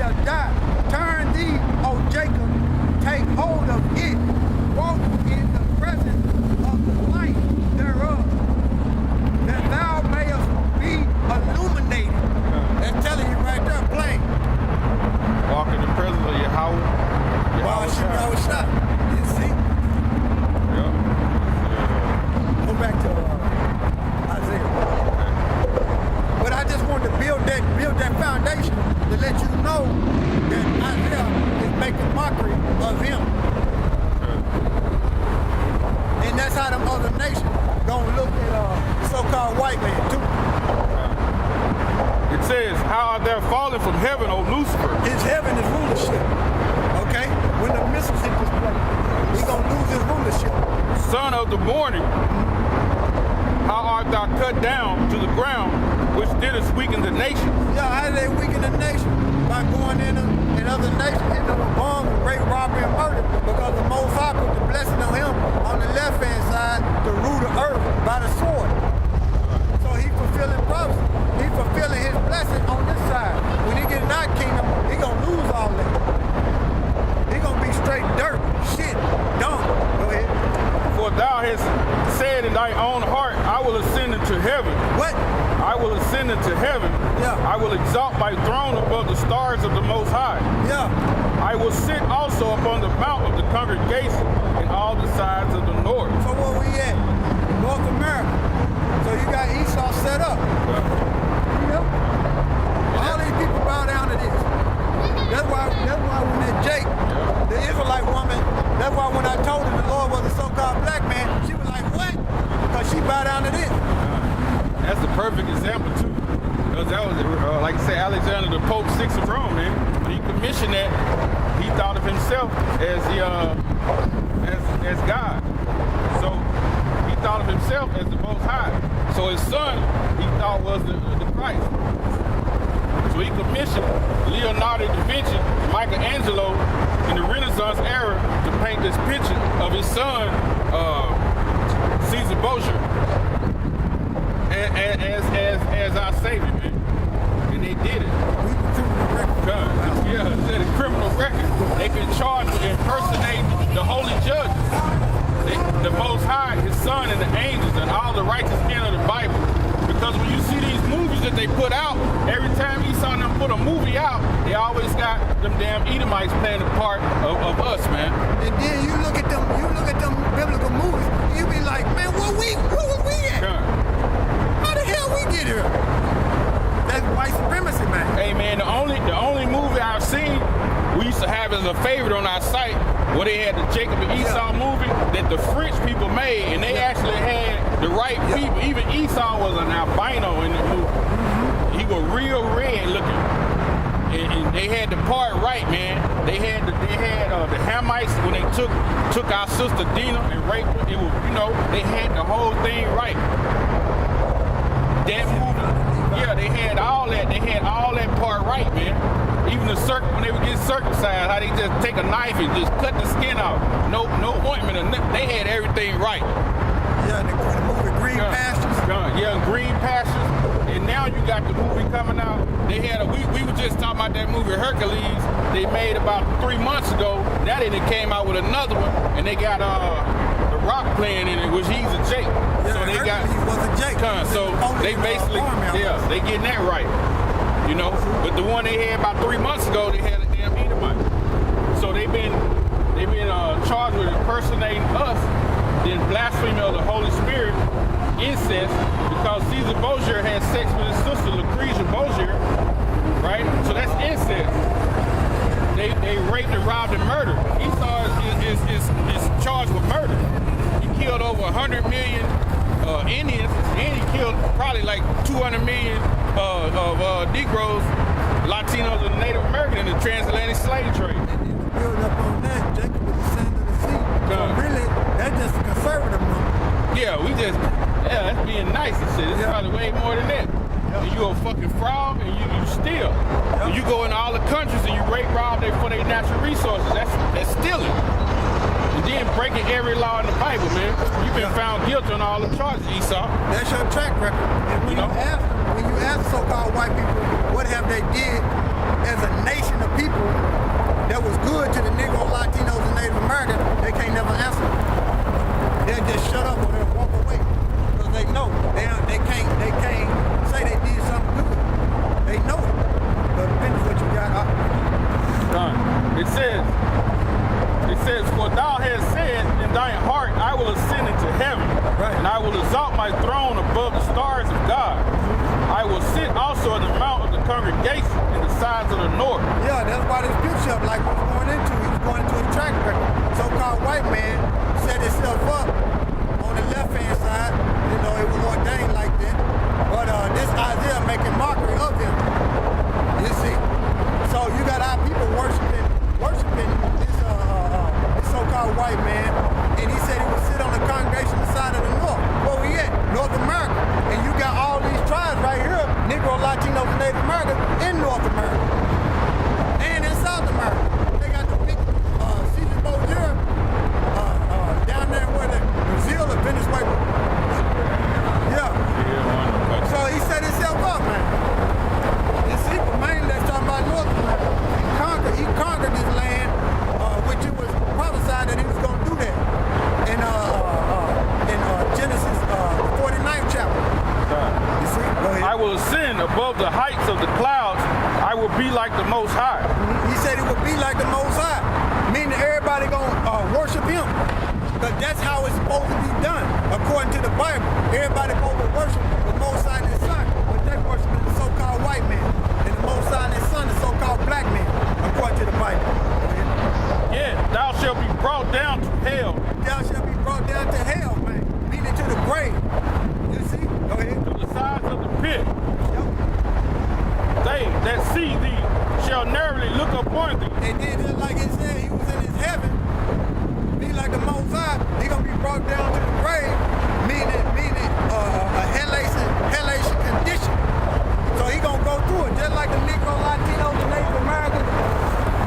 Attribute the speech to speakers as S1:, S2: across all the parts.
S1: shall die. Turn thee, O Jacob, take hold of it. Walk in the presence of the light thereof, that thou mayest be illuminated. That's telling you right there, plain.
S2: Walk in the presence of Yahweh.
S1: Yahweh shot. You see?
S2: Yeah.
S1: Go back to Isaiah. But I just wanted to build that foundation to let you know that Isaiah is making mockery of him. And that's how them other nations gonna look at so-called white man too.
S2: It says, how art thou fallen from heaven, O Lucifer?
S1: His heaven is rulership. Okay? When the missiles hit this place, he gonna lose his rulership.
S2: Son of the morning, how art thou cut down to the ground, which didst weaken the nation?
S1: Yeah, how did they weaken the nation? By going in other nations, into a bomb, rape, robbery, and murder, because the Most High put the blessing on him on the left-hand side to rule the earth by the sword. So he fulfilling prophecy. He fulfilling his blessing on this side. When he get in our kingdom, he gonna lose all that. He gonna be straight dirt, shit, dumb. Go ahead.
S2: For thou hast said in thy own heart, I will ascend into heaven.
S1: What?
S2: I will ascend into heaven.
S1: Yeah.
S2: I will exalt my throne above the stars of the Most High.
S1: Yeah.
S2: I will sit also upon the mount of the congregation in all the sides of the north.
S1: So where we at? North America. So you got Esau set up. Yep. All these people bow down to this. That's why when that Jake, the Israelite woman, that's why when I told her the Lord was a so-called black man, she was like, what? Because she bowed down to this.
S2: That's the perfect example too. Because that was, like I said, Alexander the Pope VI of Rome, man. When he commissioned that, he thought of himself as the as God. So he thought of himself as the Most High. So his son, he thought was the Christ. So he commissioned Leonardo da Vinci, Michelangelo, in the Renaissance era to paint this picture of his son, Caesar Borgia, as our savior, man. And they did it. Yeah, it's a criminal record. They've been charged with impersonating the holy judges, the Most High, his son, and the angels, and all the righteous men of the Bible. Because when you see these movies that they put out, every time Esau and them put a movie out, they always got them damn Edomites playing the part of us, man.
S1: And then you look at them biblical movies, you be like, man, where was we at?
S2: Yeah.
S1: How the hell we get here? That's white supremacy, man.
S2: Hey, man, the only movie I've seen we used to have as a favorite on our site, where they had the Jacob and Esau movie that the French people made, and they actually had the right people. Even Esau was an albino in the movie. He was real red looking, and they had the part right, man. They had the Hamites when they took our sister Dina and raped her. It was, they had the whole thing right. That movie, yeah, they had all that. They had all that part right, man. Even when they would get circumcised, how they just take a knife and just cut the skin off. No ointment. They had everything right.
S1: Yeah, the movie Green Pastures.
S2: Yeah, Green Pastures. And now you got the movie coming out. They had we were just talking about that movie Hercules. They made about 3 months ago. Now they came out with another one, and they got The Rock playing in it, which he's a Jake.
S1: Yeah,
S2: so they
S1: Hercules was a Jake.
S2: So they basically, they getting that right. But the one they had about 3 months ago, they had a damn Edomite. So they've been charged with impersonating us, then blasphemy of the Holy Spirit, incest, because Caesar Borgia had sex with his sister Lucretia Borgia, right? So that's incest. They raped and robbed and murdered. Esau is charged with murder. He killed over 100 million Indians, and he killed probably like 200 million of Negroes, Latinos, and Native Americans in the transatlantic slave trade.
S1: Build up on that, Jacob is the sand of the sea. So really, that's just a conservative number.
S2: Yeah, that's being nice and shit. It's probably way more than that. And you a fucking fraud, and you steal. And you go into all the countries and you rape, rob them for their natural resources. That's stealing. And then breaking every law in the Bible, man. You've been found guilty on all the charges, Esau.
S1: That's your track record. And when you ask so-called white people, what have they did as a nation of people?
S2: the north.
S1: Yeah, that's why this picture up like he was going into. He was going into a track record. So-called white man set himself up on the left-hand side. You know, it was ordained like that. But this Isaiah making mockery of him. You see? So you got our people worshiping this so-called white man. And he said he would sit on the congregational side of the north. Where we at? North America. And you got all these tribes right here, Negro, Latinos, and Native Americans in North America. And in South America. They got the big Caesar Borgia down there where the Brazil or Venezuela. Yeah. So he set himself up, man. You see, but mainly they're talking about North America. He conquered this land, which it was prophesied that he was going to do that in Genesis 49th chapter. You see? Go ahead.
S2: I will ascend above the heights of the clouds. I will be like the Most High.
S1: He said it would be like the Most High, meaning everybody gonna worship him. Because that's how it's supposed to be done, according to the Bible. Everybody supposed to worship the Most High and his son, but they worshiping the so-called white man, and the Most High and his son, the so-called black man, according to the Bible.
S2: Yeah, thou shalt be brought down to hell.
S1: Thou shalt be brought down to hell, man, meaning to the grave. You see? Go ahead.
S2: To the sides of the pit.
S1: Yep.
S2: They that see thee shall narrowly look upon thee.
S1: And then just like it said, he was in his heaven, be like the Most High, he gonna be brought down to the grave, meaning a hellish condition. So he gonna go through it, just like the Negro, Latinos, and Native Americans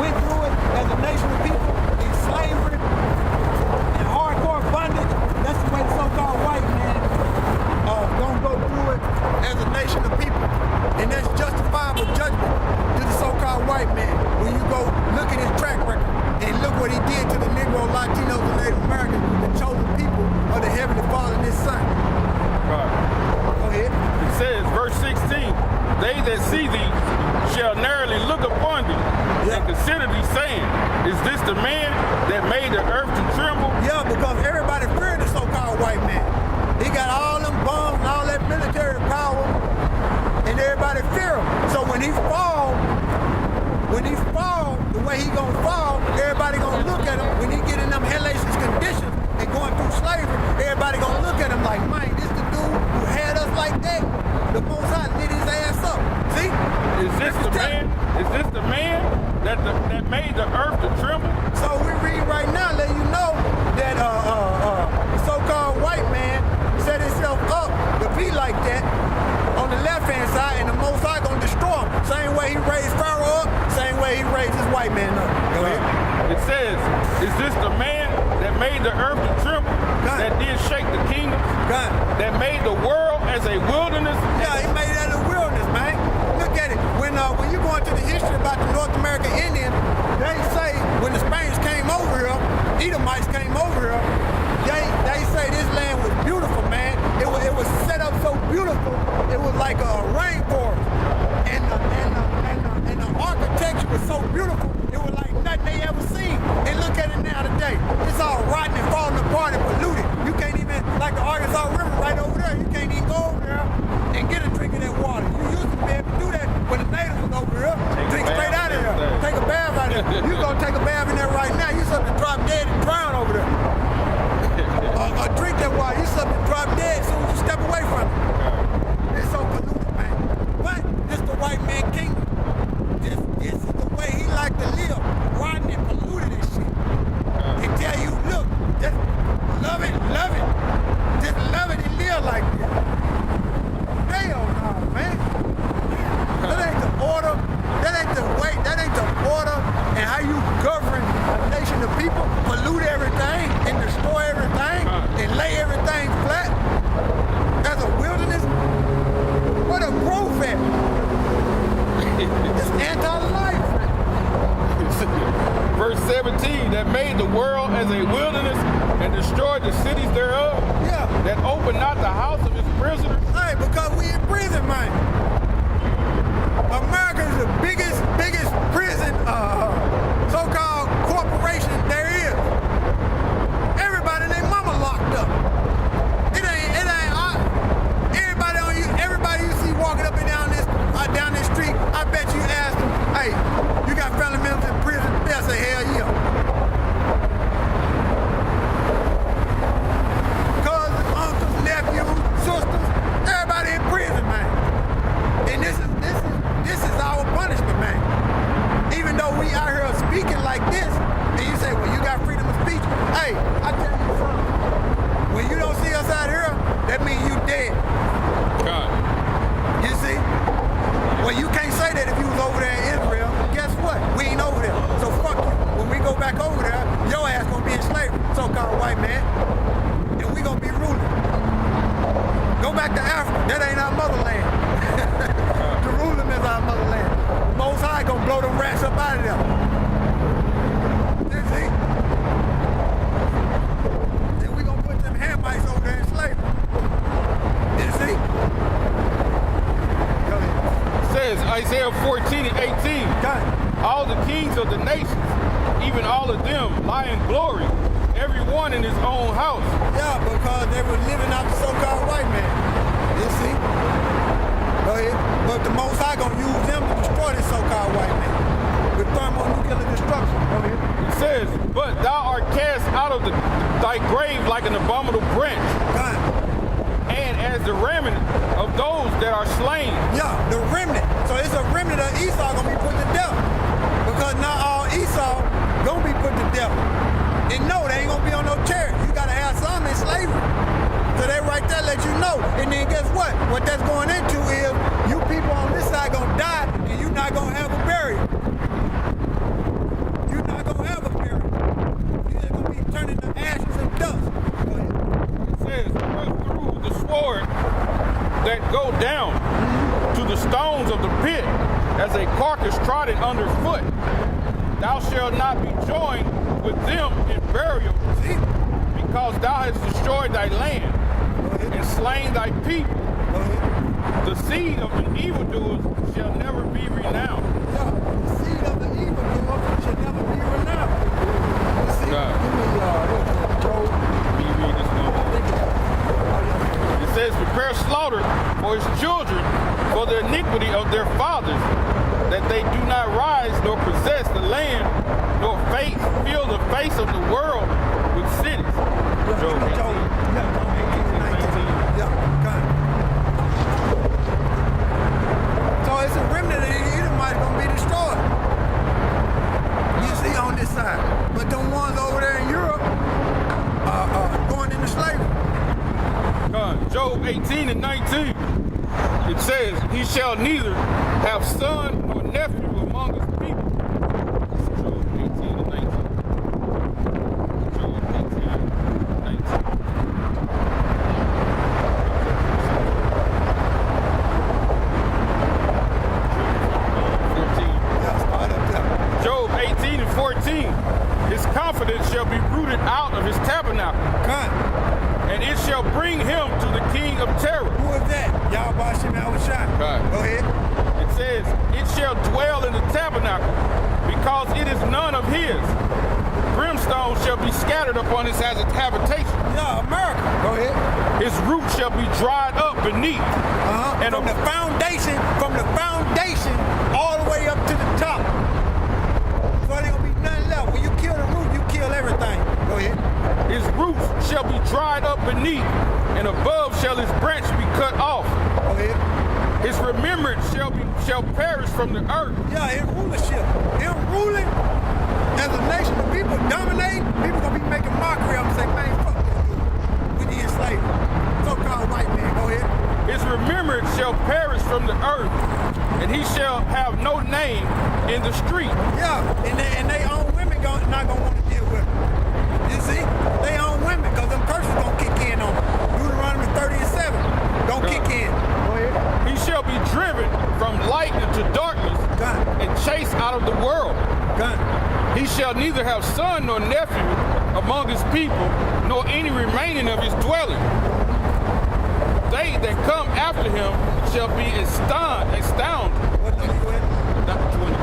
S1: went through it as a nation of people in slavery and hardcore bondage. That's the way the so-called white man gonna go through it as a nation of people. And that's justifiable judgment to the so-called white man. When you go look at his track record and look what he did to the Negro, Latinos, and Native Americans, the chosen people of the Heavenly Father and his son.
S2: Right.
S1: Go ahead.
S2: It says, verse 16, they that see thee shall narrowly look upon thee and consider thee, saying, is this the man that made the earth to tremble?
S1: Yeah, because everybody feared the so-called white man. He got all them bombs and all that military power, and everybody fear him. So when he fall, the way he gonna fall, everybody gonna look at him. When he get in them hellacious conditions and going through slavery, everybody gonna look at him like, man, this the dude who had us like that. The Most High lit his ass up. See?
S2: Is this the man? Is this the man that made the earth to tremble?
S1: So we read right now, letting you know that the so-called white man set himself up to be like that on the left-hand side, and the Most High gonna destroy him. Same way he raised Pharaoh up, same way he raised his white man up. Go ahead.
S2: It says, is this the man that made the earth to tremble? That did shake the kingdom? That made the world as a wilderness?
S1: Yeah, he made that a wilderness, man. Look at it. When you go into the history about the North American Indians, they say when the Spaniards came over here, Edomites came over here, they say this land was beautiful, man. It was set up so beautiful, it was like a rainforest. And the architecture was so beautiful, it was like nothing they ever seen. And look at it now today. It's all rotten and falling apart and polluted. You can't even, like the Arkansas River right over there, you can't even go over there and get a drink of that water. You used to be able to do that when the natives was over here. Drink straight out of there. Take a bath out of there. You gonna take a bath in there right now, you something to drop dead and drown over there. Or drink that water, you something to drop dead as soon as you step away from it. It's so polluted, man. But this the white man kingdom. This is the way he like to live, rotten and polluted and shit. They tell you, look, just love it. Just love it and live like this. Hell no, man. That ain't the order. That ain't the way. That ain't the order and how you govern a nation of people. Pollute everything and destroy everything and lay everything flat. As a wilderness. What a growth at. It's anti-life.
S2: Verse 17, that made the world as a wilderness and destroyed the cities thereof.
S1: Yeah.
S2: That opened not the house of his prisoners.
S1: Hey, because we in prison, man. America is the biggest prison, so-called corporation there is. Everybody and their mama locked up. It ain't everybody you see walking up and down this street, I bet you ask them, hey, blow them rats up out of them. You see? Then we gonna put them Hamites over there in slavery. You see? Go ahead.
S2: It says, Isaiah 14 and 18, all the kings of the nations, even all of them, lie in glory, everyone in his own house.
S1: Yeah, because they were living out the so-called white man. You see? Go ahead. But the Most High gonna use them to destroy this so-called white man with thermonuclear destruction. Go ahead.
S2: It says, but thou art cast out of thy grave like an abominable branch, and as the remnant of those that are slain.
S1: Yeah, the remnant. So it's a remnant of Esau gonna be put to death. Because not all Esau gonna be put to death. And no, they ain't gonna be on no chariot. You gotta have some in slavery. So they right there let you know. And then guess what? What that's going into is you people on this side gonna die and you're not gonna have a burial. You're not gonna have a burial. You're just gonna be turning to ashes and dust. Go ahead.
S2: It says, run through the sword that go down to the stones of the pit as a carcass trodden underfoot. Thou shalt not be joined with them in burial, because thou hast destroyed thy land and slain thy people. The seed of the evildoers shall never be renowned.
S1: Yeah, the seed of the evildoer shall never be renowned. See,
S2: it says, prepare slaughter for his children, for the iniquity of their fathers, that they do not rise nor possess the land, nor fill the face of the world with cities. Job 18, 19.
S1: So it's a remnant of the Edomites gonna be destroyed. You see on this side. But them ones over there in Europe are going into slavery.
S2: Job 18 and 19. It says, he shall neither have son nor nephew among his people. Job 18 and 19. Job 18 and 19. Job 18 and 14. His confidence shall be rooted out of his tabernacle. And it shall bring him to the king of terror.
S1: Who is that? Y'all Bashim Al-Shai. Go ahead.
S2: It says, it shall dwell in the tabernacle, because it is none of his. Brimstone shall be scattered upon his habitation.
S1: Yeah, America. Go ahead.
S2: His roots shall be dried up beneath.
S1: And from the foundation all the way up to the top. So there ain't gonna be nothing left. When you kill the root, you kill everything. Go ahead.
S2: His roots shall be dried up beneath, and above shall his branch be cut off.
S1: Go ahead.
S2: His remembrance shall perish from the earth.
S1: Yeah, his rulership. Him ruling as a nation, the people dominate, people gonna be making mockery of him and say, man, fuck this dude. We need slavery. So-called white man. Go ahead.
S2: His remembrance shall perish from the earth, and he shall have no name in the street.
S1: Yeah, and they own women not gonna want to deal with them. You see? They own women, because them curses gonna kick in on them. Deuteronomy 30 and 7 gonna kick in. Go ahead.
S2: He shall be driven from light into darkness and chased out of the world. He shall neither have son nor nephew among his people, nor any remaining of his dwelling. They that come after him shall be astounded.
S1: What number you in?
S2: Not 20.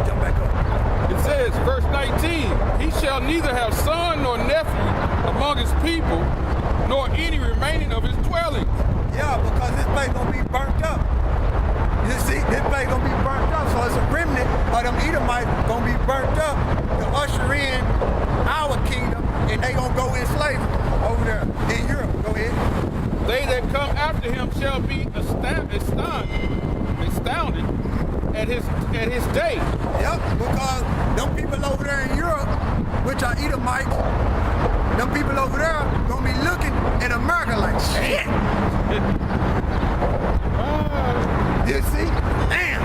S1: Jump back up.
S2: It says, verse 19, he shall neither have son nor nephew among his people, nor any remaining of his dwellings.
S1: Yeah, because this place gonna be burnt up. You see, this place gonna be burnt up. So it's a remnant of them Edomites gonna be burnt up to usher in our kingdom, and they gonna go in slavery over there in Europe. Go ahead.
S2: They that come after him shall be astounded at his day.
S1: Yep, because them people over there in Europe, which are Edomites, them people over there gonna be looking at America like shit. You see? Damn.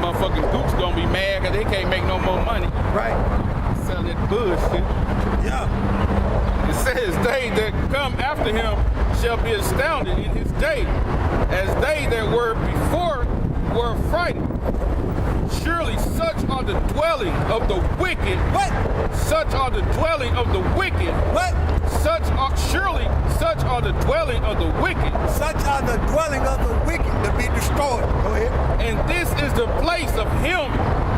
S2: Motherfucking Gooks gonna be mad because they can't make no more money.
S1: Right.
S2: Selling that bullshit.
S1: Yeah.
S2: It says, they that come after him shall be astounded in his day, as they that were before were frightened. Surely are the dwelling of the wicked.
S1: What?
S2: Such are the dwelling of the wicked.
S1: What?
S2: Surely such are the dwelling of the wicked.
S1: Such are the dwelling of the wicked to be destroyed. Go ahead.
S2: And this is the place of him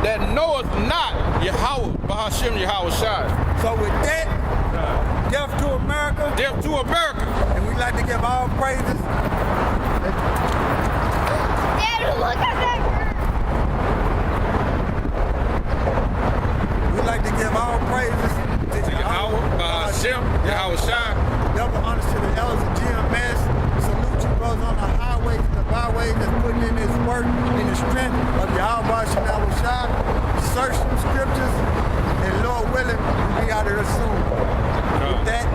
S2: that knoweth not Yahweh, Bahashem Yahweh Shai.
S1: So with that, death to America.
S2: Death to America.
S1: And we'd like to give all praises.
S3: Daddy, look at that bird.
S1: We'd like to give all praises to
S2: Yahweh, Bahashem Yahweh Shai.
S1: Double honors to the elders of GMS. Salute you brothers on the highways and the byways that's putting in this work in the strength of Yahweh Bahashem Yahweh Shai. Search some scriptures, and Lord willing, we'll be out of here soon. With that,